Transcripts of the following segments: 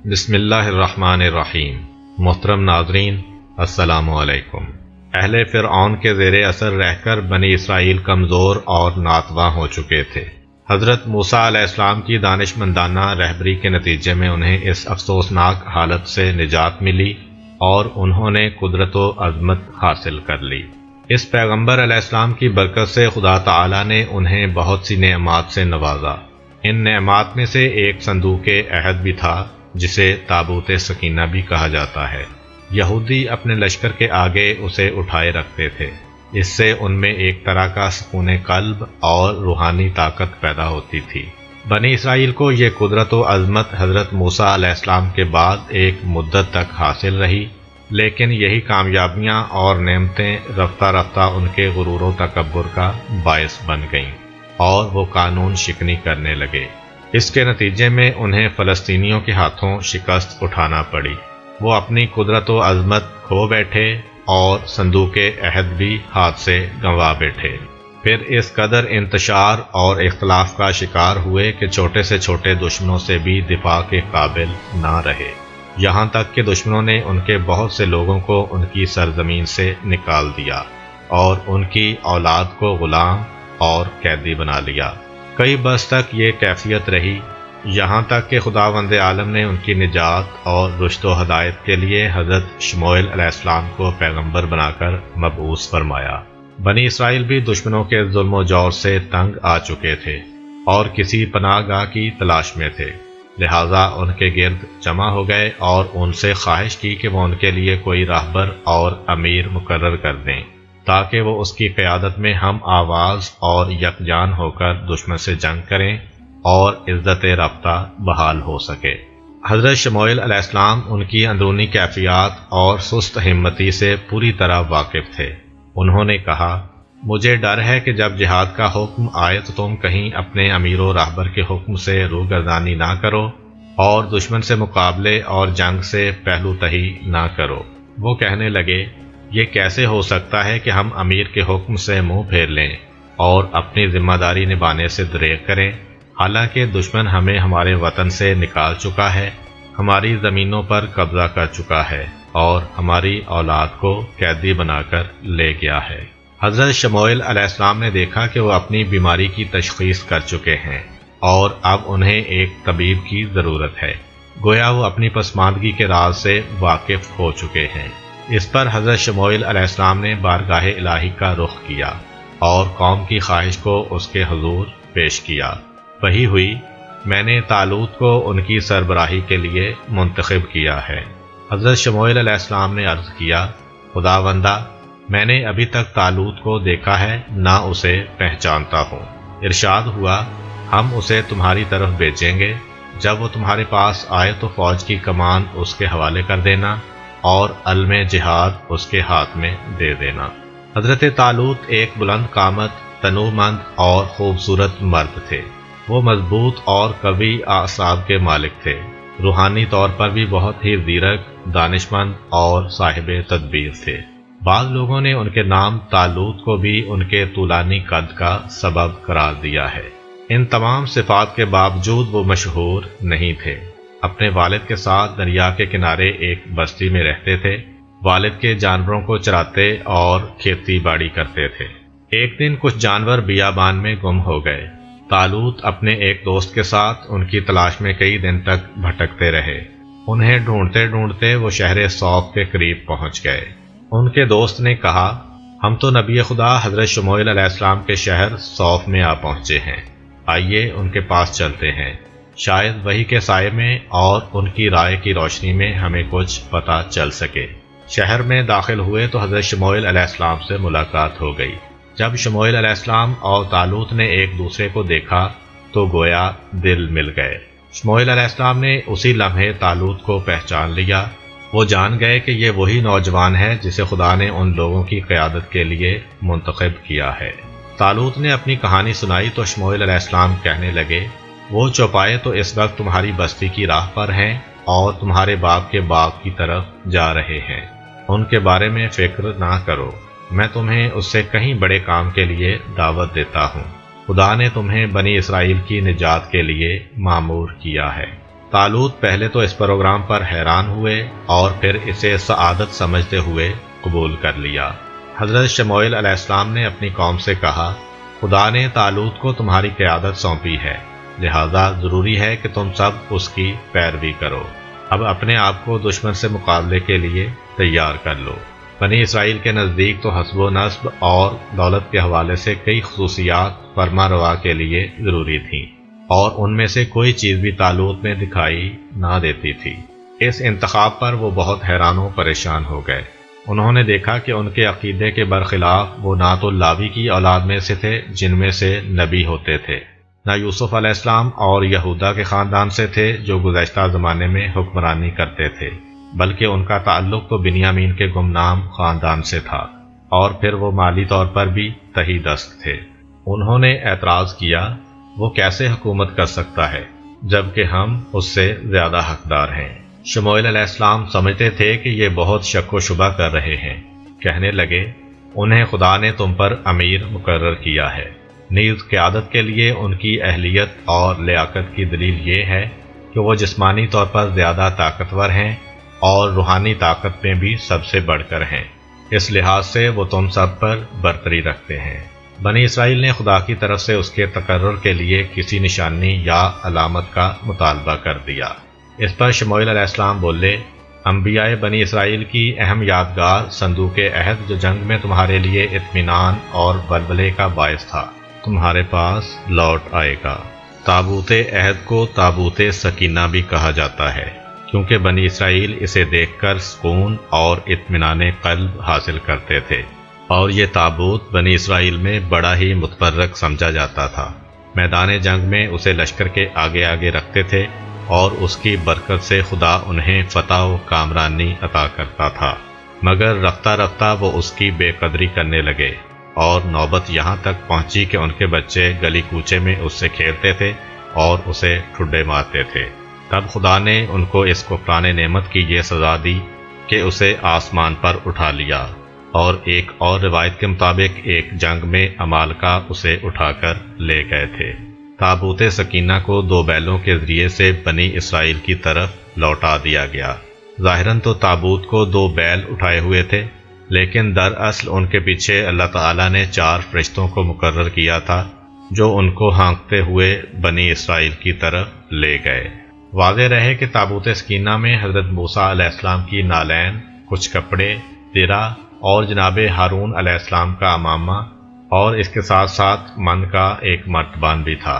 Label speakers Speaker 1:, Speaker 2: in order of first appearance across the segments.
Speaker 1: بسم اللہ الرحمن الرحیم۔ محترم ناظرین، السلام علیکم۔ اہل فرعون کے زیر اثر رہ کر بنی اسرائیل کمزور اور ناتواں ہو چکے تھے۔ حضرت موسیٰ علیہ السلام کی دانشمندانہ رہبری کے نتیجے میں انہیں اس افسوسناک حالت سے نجات ملی اور انہوں نے قدرت و عظمت حاصل کر لی۔ اس پیغمبر علیہ السلام کی برکت سے خدا تعالی نے انہیں بہت سی نعمات سے نوازا۔ ان نعمات میں سے ایک صندوق عہد بھی تھا، جسے تابوت سکینہ بھی کہا جاتا ہے۔ یہودی اپنے لشکر کے آگے اسے اٹھائے رکھتے تھے۔ اس سے ان میں ایک طرح کا سکون قلب اور روحانی طاقت پیدا ہوتی تھی۔ بنی اسرائیل کو یہ قدرت و عظمت حضرت موسیٰ علیہ السلام کے بعد ایک مدت تک حاصل رہی، لیکن یہی کامیابیاں اور نعمتیں رفتہ رفتہ ان کے غرور و تکبر کا باعث بن گئیں اور وہ قانون شکنی کرنے لگے۔ اس کے نتیجے میں انہیں فلسطینیوں کے ہاتھوں شکست اٹھانا پڑی۔ وہ اپنی قدرت و عظمت کھو بیٹھے اور صندوق عہد بھی ہاتھ سے گنوا بیٹھے۔ پھر اس قدر انتشار اور اختلاف کا شکار ہوئے کہ چھوٹے سے چھوٹے دشمنوں سے بھی دفاع کے قابل نہ رہے، یہاں تک کہ دشمنوں نے ان کے بہت سے لوگوں کو ان کی سرزمین سے نکال دیا اور ان کی اولاد کو غلام اور قیدی بنا لیا۔ کئی برس تک یہ کیفیت رہی، یہاں تک کہ خداوند عالم نے ان کی نجات اور رشد و ہدایت کے لیے حضرت شموئیل علیہ السلام کو پیغمبر بنا کر مبعوث فرمایا۔ بنی اسرائیل بھی دشمنوں کے ظلم و جور سے تنگ آ چکے تھے اور کسی پناہ گاہ کی تلاش میں تھے، لہٰذا ان کے گرد جمع ہو گئے اور ان سے خواہش کی کہ وہ ان کے لیے کوئی راہبر اور امیر مقرر کر دیں تاکہ وہ اس کی قیادت میں ہم آواز اور یکجان ہو کر دشمن سے جنگ کریں اور عزت رابطہ بحال ہو سکے۔ حضرت شموئیل علیہ السلام ان کی اندرونی کیفیات اور سست ہمتی سے پوری طرح واقف تھے۔ انہوں نے کہا، مجھے ڈر ہے کہ جب جہاد کا حکم آئے تو تم کہیں اپنے امیر و راہبر کے حکم سے روگردانی نہ کرو اور دشمن سے مقابلے اور جنگ سے پہلو تہی نہ کرو۔ وہ کہنے لگے، یہ کیسے ہو سکتا ہے کہ ہم امیر کے حکم سے منہ پھیر لیں اور اپنی ذمہ داری نبھانے سے دریغ کریں، حالانکہ دشمن ہمیں ہمارے وطن سے نکال چکا ہے، ہماری زمینوں پر قبضہ کر چکا ہے اور ہماری اولاد کو قیدی بنا کر لے گیا ہے۔ حضرت شموئیل علیہ السلام نے دیکھا کہ وہ اپنی بیماری کی تشخیص کر چکے ہیں اور اب انہیں ایک طبیب کی ضرورت ہے، گویا وہ اپنی پسماندگی کے راز سے واقف ہو چکے ہیں۔ اس پر حضرت شموئیل علیہ السلام نے بارگاہ الہی کا رخ کیا اور قوم کی خواہش کو اس کے حضور پیش کیا۔ وحی ہوئی، میں نے طالوت کو ان کی سربراہی کے لیے منتخب کیا ہے۔ حضرت شموئیل علیہ السلام نے عرض کیا، خداوندہ، میں نے ابھی تک طالوت کو دیکھا ہے، نہ اسے پہچانتا ہوں۔ ارشاد ہوا، ہم اسے تمہاری طرف بھیجیں گے، جب وہ تمہارے پاس آئے تو فوج کی کمان اس کے حوالے کر دینا اور علم جہاد اس کے ہاتھ میں دے دینا۔ حضرت طالوت ایک بلند قامت، تنوع مند اور خوبصورت مرد تھے۔ وہ مضبوط اور قوی اعصاب کے مالک تھے، روحانی طور پر بھی بہت ہی زیرک، دانشمند اور صاحب تدبیر تھے۔ بعض لوگوں نے ان کے نام طالوت کو بھی ان کے طولانی قد کا سبب قرار دیا ہے۔ ان تمام صفات کے باوجود وہ مشہور نہیں تھے۔ اپنے والد کے ساتھ دریا کے کنارے ایک بستی میں رہتے تھے، والد کے جانوروں کو چراتے اور کھیتی باڑی کرتے تھے۔ ایک دن کچھ جانور بیابان میں گم ہو گئے۔ طالوت اپنے ایک دوست کے ساتھ ان کی تلاش میں کئی دن تک بھٹکتے رہے۔ انہیں ڈھونڈتے ڈھونڈتے وہ شہر صوف کے قریب پہنچ گئے۔ ان کے دوست نے کہا، ہم تو نبی خدا حضرت شموئیل علیہ السلام کے شہر صوف میں آ پہنچے ہیں، آئیے ان کے پاس چلتے ہیں، شاید وحی کے سائے میں اور ان کی رائے کی روشنی میں ہمیں کچھ پتہ چل سکے۔ شہر میں داخل ہوئے تو حضرت شموئیل علیہ السلام سے ملاقات ہو گئی۔ جب شموئیل علیہ السلام اور طالوت نے ایک دوسرے کو دیکھا تو گویا دل مل گئے۔ شموئیل علیہ السلام نے اسی لمحے طالوت کو پہچان لیا۔ وہ جان گئے کہ یہ وہی نوجوان ہے جسے خدا نے ان لوگوں کی قیادت کے لیے منتخب کیا ہے۔ طالوت نے اپنی کہانی سنائی تو شموئیل علیہ السلام کہنے لگے، وہ چوپائے تو اس وقت تمہاری بستی کی راہ پر ہیں اور تمہارے باپ کے باغ کی طرف جا رہے ہیں، ان کے بارے میں فکر نہ کرو، میں تمہیں اس سے کہیں بڑے کام کے لیے دعوت دیتا ہوں۔ خدا نے تمہیں بنی اسرائیل کی نجات کے لیے مامور کیا ہے۔ طالوت پہلے تو اس پروگرام پر حیران ہوئے اور پھر اسے سعادت سمجھتے ہوئے قبول کر لیا۔ حضرت شموئیل علیہ السلام نے اپنی قوم سے کہا، خدا نے طالوت کو تمہاری قیادت سونپی ہے، لہذا ضروری ہے کہ تم سب اس کی پیروی کرو۔ اب اپنے آپ کو دشمن سے مقابلے کے لیے تیار کر لو۔ بنی اسرائیل کے نزدیک تو حسب و نسب اور دولت کے حوالے سے کئی خصوصیات فرما روا کے لیے ضروری تھیں، اور ان میں سے کوئی چیز بھی طالوت میں دکھائی نہ دیتی تھی۔ اس انتخاب پر وہ بہت حیران و پریشان ہو گئے۔ انہوں نے دیکھا کہ ان کے عقیدے کے برخلاف وہ نہ تو لاوی کی اولاد میں سے تھے جن میں سے نبی ہوتے تھے، نہ یوسف علیہ السلام اور یہودا کے خاندان سے تھے جو گزشتہ زمانے میں حکمرانی کرتے تھے، بلکہ ان کا تعلق تو بنیامین کے گمنام خاندان سے تھا، اور پھر وہ مالی طور پر بھی تہی دست تھے۔ انہوں نے اعتراض کیا، وہ کیسے حکومت کر سکتا ہے جبکہ ہم اس سے زیادہ حقدار ہیں؟ شموئیل علیہ السلام سمجھتے تھے کہ یہ بہت شک و شبہ کر رہے ہیں۔ کہنے لگے، انہیں خدا نے تم پر امیر مقرر کیا ہے، نیز قیادت کے لیے ان کی اہلیت اور لیاقت کی دلیل یہ ہے کہ وہ جسمانی طور پر زیادہ طاقتور ہیں اور روحانی طاقت میں بھی سب سے بڑھ کر ہیں، اس لحاظ سے وہ تم سب پر برتری رکھتے ہیں۔ بنی اسرائیل نے خدا کی طرف سے اس کے تقرر کے لیے کسی نشانی یا علامت کا مطالبہ کر دیا۔ اس پر شموئیل علیہ السلام بولے، انبیاء بنی اسرائیل کی اہم یادگار صندوق عہد جو جنگ میں تمہارے لیے اطمینان اور ولولے کا باعث تھا، تمہارے پاس لوٹ آئے گا۔ تابوت عہد کو تابوت سکینہ بھی کہا جاتا ہے، کیونکہ بنی اسرائیل اسے دیکھ کر سکون اور اطمینان قلب حاصل کرتے تھے، اور یہ تابوت بنی اسرائیل میں بڑا ہی متبرک سمجھا جاتا تھا۔ میدان جنگ میں اسے لشکر کے آگے آگے رکھتے تھے، اور اس کی برکت سے خدا انہیں فتح و کامرانی عطا کرتا تھا، مگر رفتہ رفتہ وہ اس کی بے قدری کرنے لگے، اور نوبت یہاں تک پہنچی کہ ان کے بچے گلی کوچے میں اس سے کھیلتے تھے اور اسے ٹھڈے مارتے تھے۔ تب خدا نے ان کو اس کفران نعمت کی یہ سزا دی کہ اسے آسمان پر اٹھا لیا، اور ایک اور روایت کے مطابق ایک جنگ میں عمالقہ اسے اٹھا کر لے گئے تھے۔ تابوت سکینہ کو 2 بیلوں کے ذریعے سے بنی اسرائیل کی طرف لوٹا دیا گیا۔ ظاہراً تو تابوت کو 2 بیل اٹھائے ہوئے تھے، لیکن دراصل ان کے پیچھے اللہ تعالیٰ نے 4 فرشتوں کو مقرر کیا تھا جو ان کو ہانکتے ہوئے بنی اسرائیل کی طرف لے گئے۔ واضح رہے کہ تابوت سکینہ میں حضرت موسیٰ علیہ السلام کی نالین، کچھ کپڑے، درع اور جناب ہارون علیہ السلام کا امامہ، اور اس کے ساتھ ساتھ من کا ایک مرتبان بھی تھا۔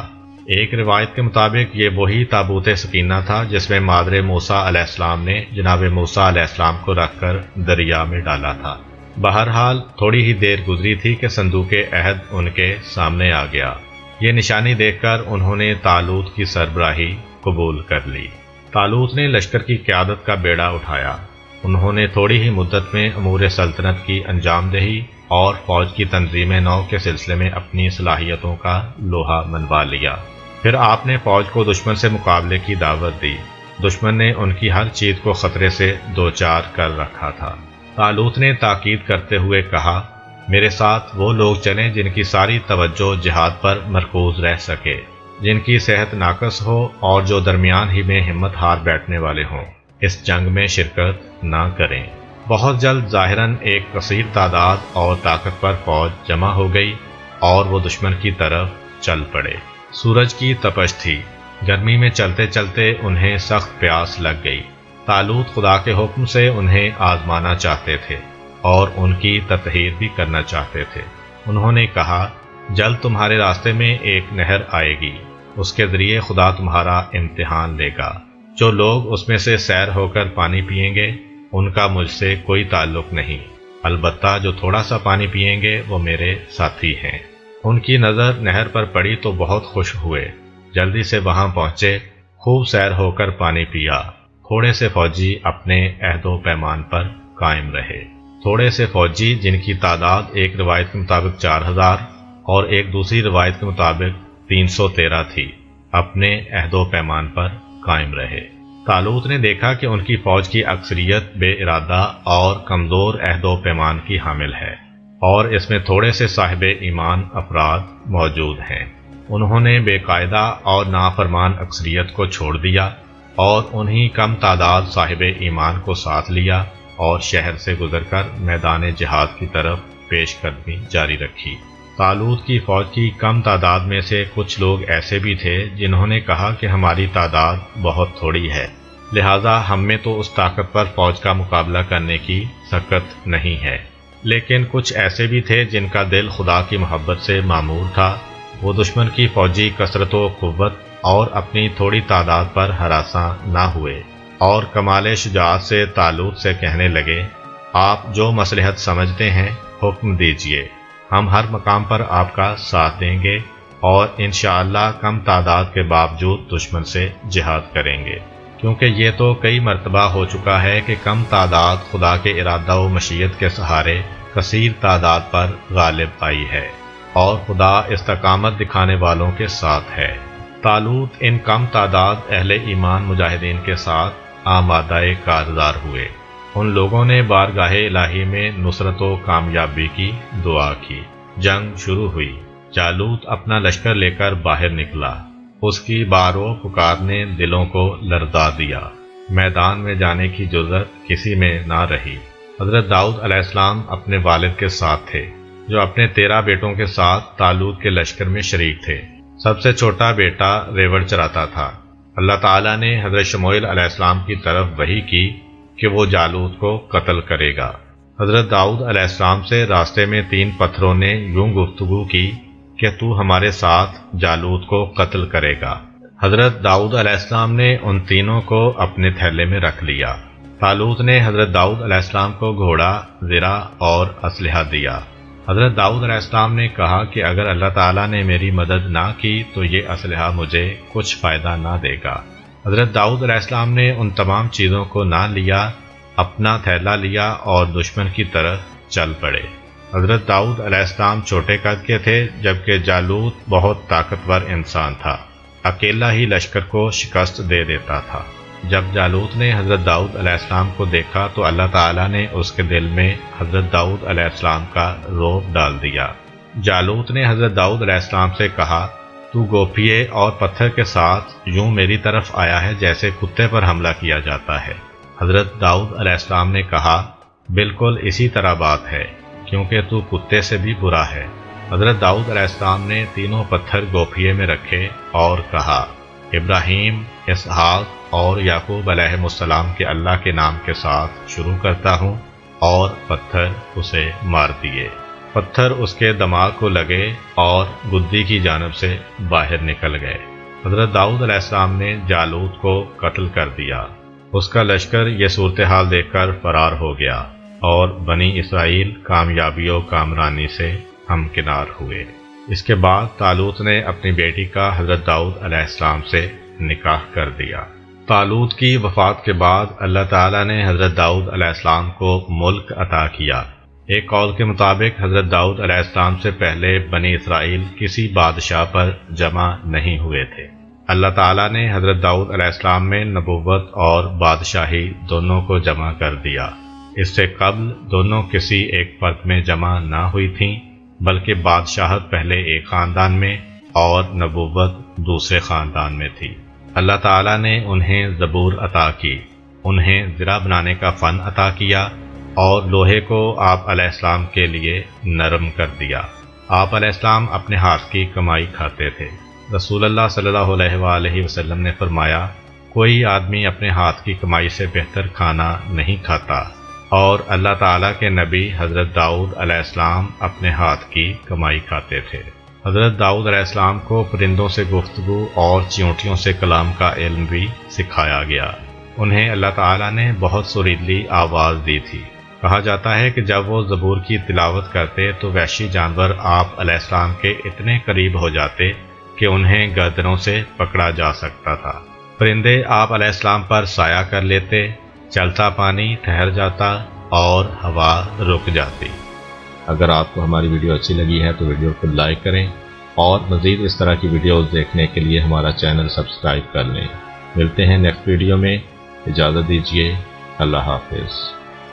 Speaker 1: ایک روایت کے مطابق یہ وہی تابوت سکینہ تھا جس میں مادر موسیٰ علیہ السلام نے جناب موسیٰ علیہ السلام کو رکھ کر دریا میں ڈالا تھا۔ بہرحال تھوڑی ہی دیر گزری تھی کہ صندوق عہد ان کے سامنے آ گیا۔ یہ نشانی دیکھ کر انہوں نے طالوت کی سربراہی قبول کر لی۔ طالوت نے لشکر کی قیادت کا بیڑا اٹھایا۔ انہوں نے تھوڑی ہی مدت میں امور سلطنت کی انجام دہی اور فوج کی تنظیم نو کے سلسلے میں اپنی صلاحیتوں کا لوہا منوا لیا۔ پھر آپ نے فوج کو دشمن سے مقابلے کی دعوت دی۔ دشمن نے ان کی ہر چیز کو خطرے سے دوچار کر رکھا تھا۔ طالوت نے تاکید کرتے ہوئے کہا، میرے ساتھ وہ لوگ چلیں جن کی ساری توجہ جہاد پر مرکوز رہ سکے، جن کی صحت ناقص ہو اور جو درمیان ہی میں ہمت ہار بیٹھنے والے ہوں، اس جنگ میں شرکت نہ کریں۔ بہت جلد ظاہراً ایک کثیر تعداد اور طاقتور فوج جمع ہو گئی اور وہ دشمن کی طرف چل پڑے۔ سورج کی تپش تھی، گرمی میں چلتے چلتے انہیں سخت پیاس لگ گئی۔ طالوت خدا کے حکم سے انہیں آزمانا چاہتے تھے اور ان کی تطہیر بھی کرنا چاہتے تھے۔ انہوں نے کہا، جلد تمہارے راستے میں ایک نہر آئے گی، اس کے ذریعے خدا تمہارا امتحان لے گا۔ جو لوگ اس میں سے سیر ہو کر پانی پئیں گے ان کا مجھ سے کوئی تعلق نہیں، البتہ جو تھوڑا سا پانی پئیں گے وہ میرے ساتھی ہیں۔ ان کی نظر نہر پر پڑی تو بہت خوش ہوئے، جلدی سے وہاں پہنچے، خوب سیر ہو کر پانی پیا۔ تھوڑے سے فوجی اپنے عہد و پیمان پر قائم رہے۔ تھوڑے سے فوجی جن کی تعداد ایک روایت کے مطابق 4000 اور ایک دوسری روایت کے مطابق 313 تھی، اپنے عہد و پیمان پر قائم رہے۔ طالوت نے دیکھا کہ ان کی فوج کی اکثریت بے ارادہ اور کمزور عہد و پیمان کی حامل ہے، اور اس میں تھوڑے سے صاحب ایمان افراد موجود ہیں۔ انہوں نے بے قاعدہ اور نافرمان اکثریت کو چھوڑ دیا اور انہی کم تعداد صاحب ایمان کو ساتھ لیا اور شہر سے گزر کر میدان جہاد کی طرف پیش قدمی جاری رکھی۔ طالوت کی فوج کی کم تعداد میں سے کچھ لوگ ایسے بھی تھے جنہوں نے کہا کہ ہماری تعداد بہت تھوڑی ہے، لہذا ہم میں تو اس طاقتور فوج کا مقابلہ کرنے کی سکت نہیں ہے۔ لیکن کچھ ایسے بھی تھے جن کا دل خدا کی محبت سے معمور تھا، وہ دشمن کی فوجی کثرت و قوت اور اپنی تھوڑی تعداد پر ہراساں نہ ہوئے، اور کمال شجاعت سے طالوت سے کہنے لگے، آپ جو مصلحت سمجھتے ہیں حکم دیجئے، ہم ہر مقام پر آپ کا ساتھ دیں گے اور انشاءاللہ کم تعداد کے باوجود دشمن سے جہاد کریں گے، کیونکہ یہ تو کئی مرتبہ ہو چکا ہے کہ کم تعداد خدا کے ارادہ و مشیت کے سہارے کثیر تعداد پر غالب آئی ہے، اور خدا استقامت دکھانے والوں کے ساتھ ہے۔ طالوت ان کم تعداد اہل ایمان مجاہدین کے ساتھ آمادہ کارزار ہوئے۔ ان لوگوں نے بارگاہ الہی میں نصرت و کامیابی کی دعا کی۔ جنگ شروع ہوئی۔ جالوت اپنا لشکر لے کر باہر نکلا۔ اس کی بارو پکار نے دلوں کو لرزا دیا۔ میدان میں جانے کی جرأت کسی میں نہ رہی۔ حضرت داؤد علیہ السلام اپنے والد کے ساتھ تھے، جو اپنے 13 بیٹوں کے ساتھ طالوت کے لشکر میں شریک تھے۔ سب سے چھوٹا بیٹا ریوڑ چراتا تھا۔ اللہ تعالیٰ نے حضرت شموئیل علیہ السلام کی طرف وحی کی کہ وہ جالوت کو قتل کرے گا۔ حضرت داؤد علیہ السلام سے راستے میں 3 پتھروں نے یوں گفتگو کی کہ تو ہمارے ساتھ جالوت کو قتل کرے گا۔ حضرت داؤد علیہ السلام نے ان تینوں کو اپنے تھیلے میں رکھ لیا۔ طالوت نے حضرت داؤد علیہ السلام کو گھوڑا، زرہ اور اسلحہ دیا۔ حضرت داؤد علیہ السلام نے کہا کہ اگر اللہ تعالیٰ نے میری مدد نہ کی تو یہ اسلحہ مجھے کچھ فائدہ نہ دے گا۔ حضرت داؤد علیہ السلام نے ان تمام چیزوں کو نہ لیا، اپنا تھیلا لیا اور دشمن کی طرف چل پڑے۔ حضرت داؤد علیہ السلام چھوٹے قد کے تھے، جبکہ جالوت بہت طاقتور انسان تھا، اکیلا ہی لشکر کو شکست دے دیتا تھا۔ جب جالوت نے حضرت داؤد علیہ السلام کو دیکھا تو اللہ تعالیٰ نے اس کے دل میں حضرت داؤد علیہ السلام کا رعب ڈال دیا۔ جالوت نے حضرت داؤد علیہ السلام سے کہا، تو گوپھیے اور پتھر کے ساتھ یوں میری طرف آیا ہے جیسے کتے پر حملہ کیا جاتا ہے۔ حضرت داؤد علیہ السلام نے کہا، بالکل اسی طرح بات ہے، کیونکہ تو کتے سے بھی برا ہے۔ حضرت داؤد علیہ السلام نے تینوں پتھر گوپھیے میں رکھے اور کہا، ابراہیم، اسحاق اور یعقوب علیہ السلام کے اللہ کے نام کے ساتھ شروع کرتا ہوں، اور پتھر اسے مار دیے۔ پتھر اس کے دماغ کو لگے اور گدی کی جانب سے باہر نکل گئے۔ حضرت داؤد علیہ السلام نے جالوت کو قتل کر دیا۔ اس کا لشکر یہ صورتحال دیکھ کر فرار ہو گیا، اور بنی اسرائیل کامیابی و کامرانی سے ہمکنار ہوئے۔ اس کے بعد طالوت نے اپنی بیٹی کا حضرت داؤد علیہ السلام سے نکاح کر دیا۔ طالوت کی وفات کے بعد اللہ تعالیٰ نے حضرت داؤد علیہ السلام کو ملک عطا کیا۔ ایک قول کے مطابق حضرت داؤد علیہ السلام سے پہلے بنی اسرائیل کسی بادشاہ پر جمع نہیں ہوئے تھے۔ اللہ تعالیٰ نے حضرت داؤد علیہ السلام میں نبوت اور بادشاہی دونوں کو جمع کر دیا۔ اس سے قبل دونوں کسی ایک فرد میں جمع نہ ہوئی تھیں، بلکہ بادشاہت پہلے ایک خاندان میں اور نبوت دوسرے خاندان میں تھی۔ اللہ تعالیٰ نے انہیں زبور عطا کی، انہیں زرہ بنانے کا فن عطا کیا، اور لوہے کو آپ علیہ السلام کے لیے نرم کر دیا۔ آپ علیہ السلام اپنے ہاتھ کی کمائی کھاتے تھے۔ رسول اللہ صلی اللہ علیہ وآلہ وسلم نے فرمایا، کوئی آدمی اپنے ہاتھ کی کمائی سے بہتر کھانا نہیں کھاتا، اور اللہ تعالیٰ کے نبی حضرت داؤد علیہ السلام اپنے ہاتھ کی کمائی کھاتے تھے۔ حضرت داؤد علیہ السلام کو پرندوں سے گفتگو اور چیونٹیوں سے کلام کا علم بھی سکھایا گیا۔ انہیں اللہ تعالیٰ نے بہت سریلی آواز دی تھی۔ کہا جاتا ہے کہ جب وہ زبور کی تلاوت کرتے تو وحشی جانور آپ علیہ السلام کے اتنے قریب ہو جاتے کہ انہیں گردنوں سے پکڑا جا سکتا تھا۔ پرندے آپ علیہ السلام پر سایہ کر لیتے، چلتا پانی ٹھہر جاتا اور ہوا رک جاتی۔ اگر آپ کو ہماری ویڈیو اچھی لگی ہے تو ویڈیو کو لائک کریں، اور مزید اس طرح کی ویڈیوز دیکھنے کے لیے ہمارا چینل سبسکرائب کر لیں۔ ملتے ہیں نیکسٹ ویڈیو میں، اجازت دیجیے، اللہ حافظ۔